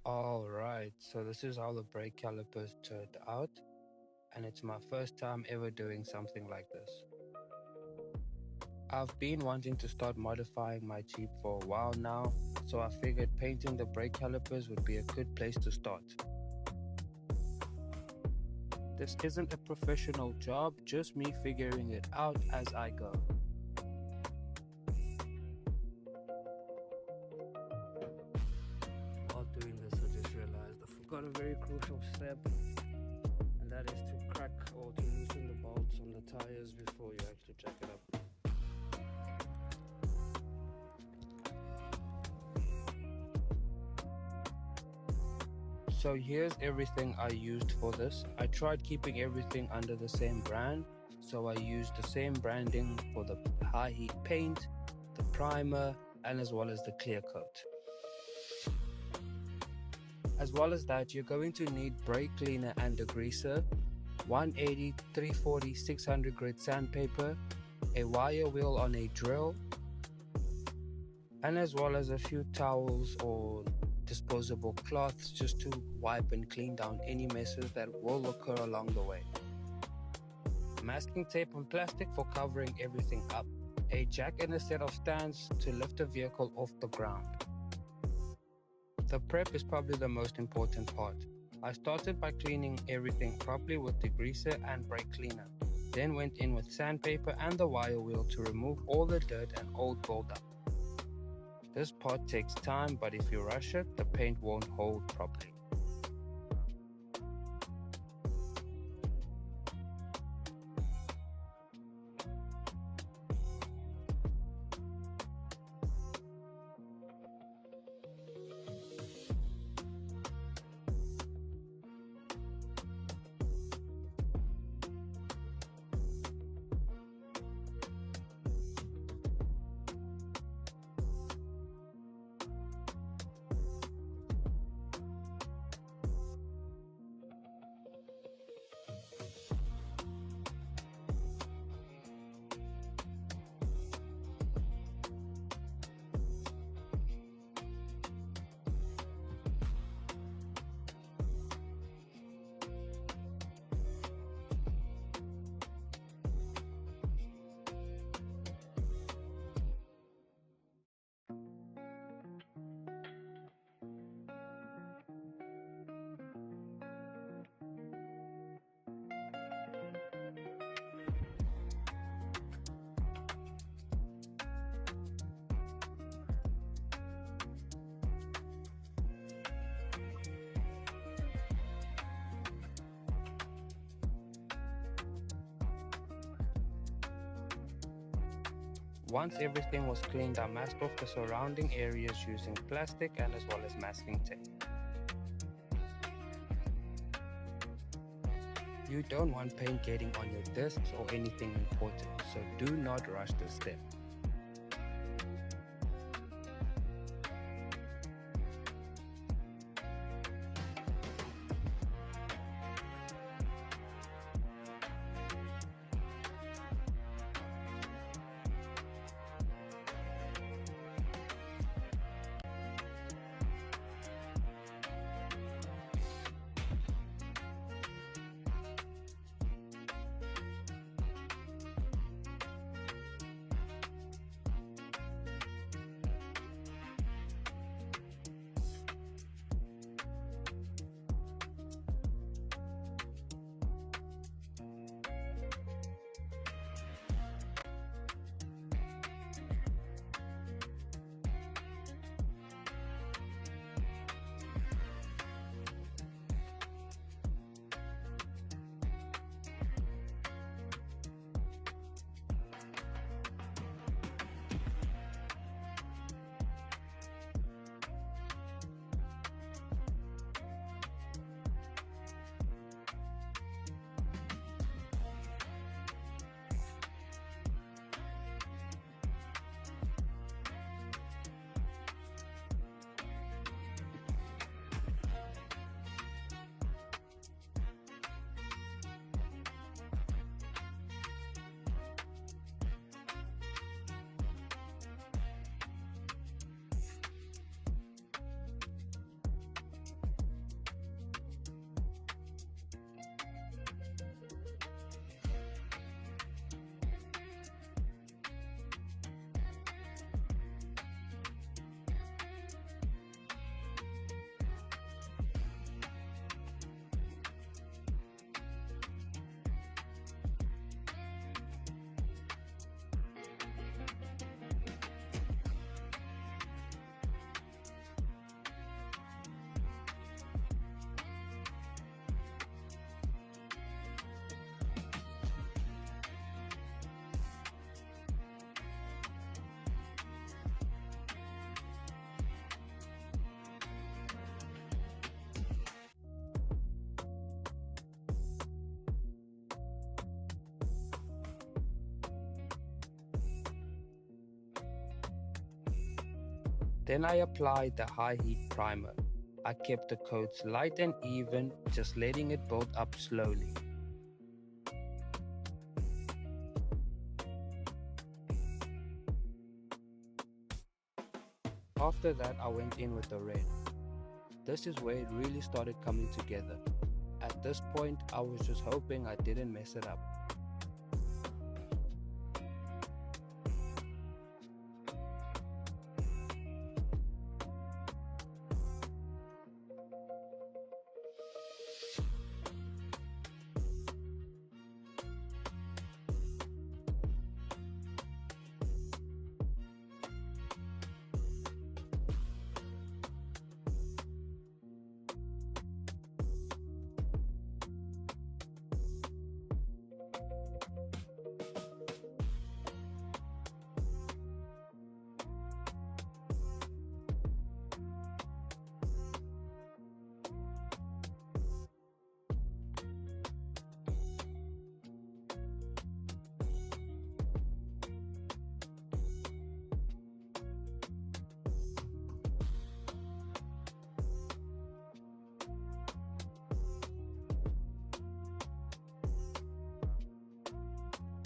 Alright, so this is how the brake calipers turned out, and it's my first time ever doing something like this. I've been wanting to start modifying my Jeep for a while now, so I figured painting the brake calipers would be a good place to start. This isn't a professional job, just me figuring it out as I go. While doing this, I just realized I forgot a very crucial step, and that is to crack or to loosen the bolts on the tires before you actually jack it up. So here's everything I used for this. I tried keeping everything under the same brand, so I used the same branding for the high heat paint, the primer, and as well as the clear coat. As well as that, you're going to need brake cleaner and degreaser, 180, 340, 600 grit sandpaper, a wire wheel on a drill, and as well as a few towels or disposable cloths just to wipe and clean down any messes that will occur along the way. Masking tape and plastic for covering everything up. A jack and a set of stands to lift a vehicle off the ground. The prep is probably the most important part. I started by cleaning everything properly with degreaser and brake cleaner, then went in with sandpaper and the wire wheel to remove all the dirt and old buildup. This part takes time, but if you rush it, the paint won't hold properly. Once everything was cleaned, I masked off the surrounding areas using plastic and as well as masking tape. You don't want paint getting on your discs or anything important, so do not rush this step. Then I applied the high heat primer. I kept the coats light and even, just letting it build up slowly. After that, I went in with the red. This is where it really started coming together. At this point, I was just hoping I didn't mess it up.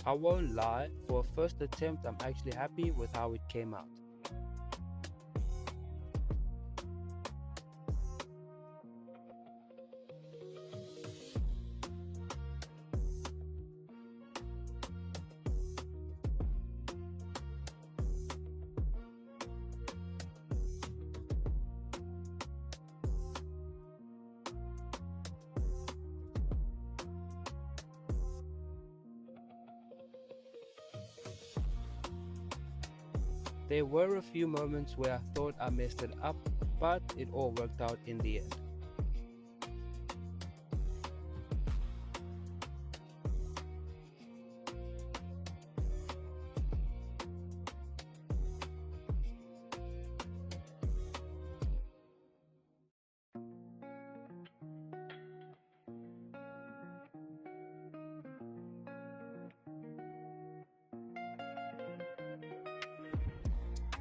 I won't lie, for a first attempt I'm actually happy with how it came out. There were a few moments where I thought I messed it up, but it all worked out in the end.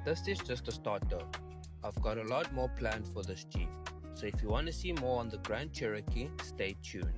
This is just a start though. I've got a lot more planned for this Jeep, so if you want to see more on the Grand Cherokee, stay tuned.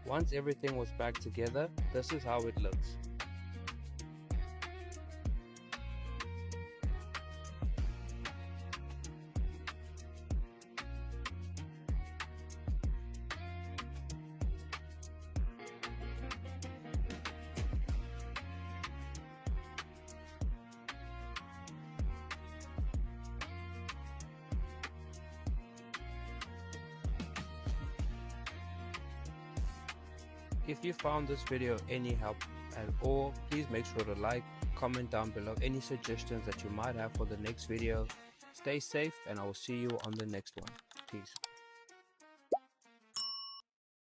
Once everything was back together, this is how it looks. If you found this video any help at all, please make sure to like, comment down below any suggestions that you might have for the next video. Stay safe and I will see you on the next one. Peace.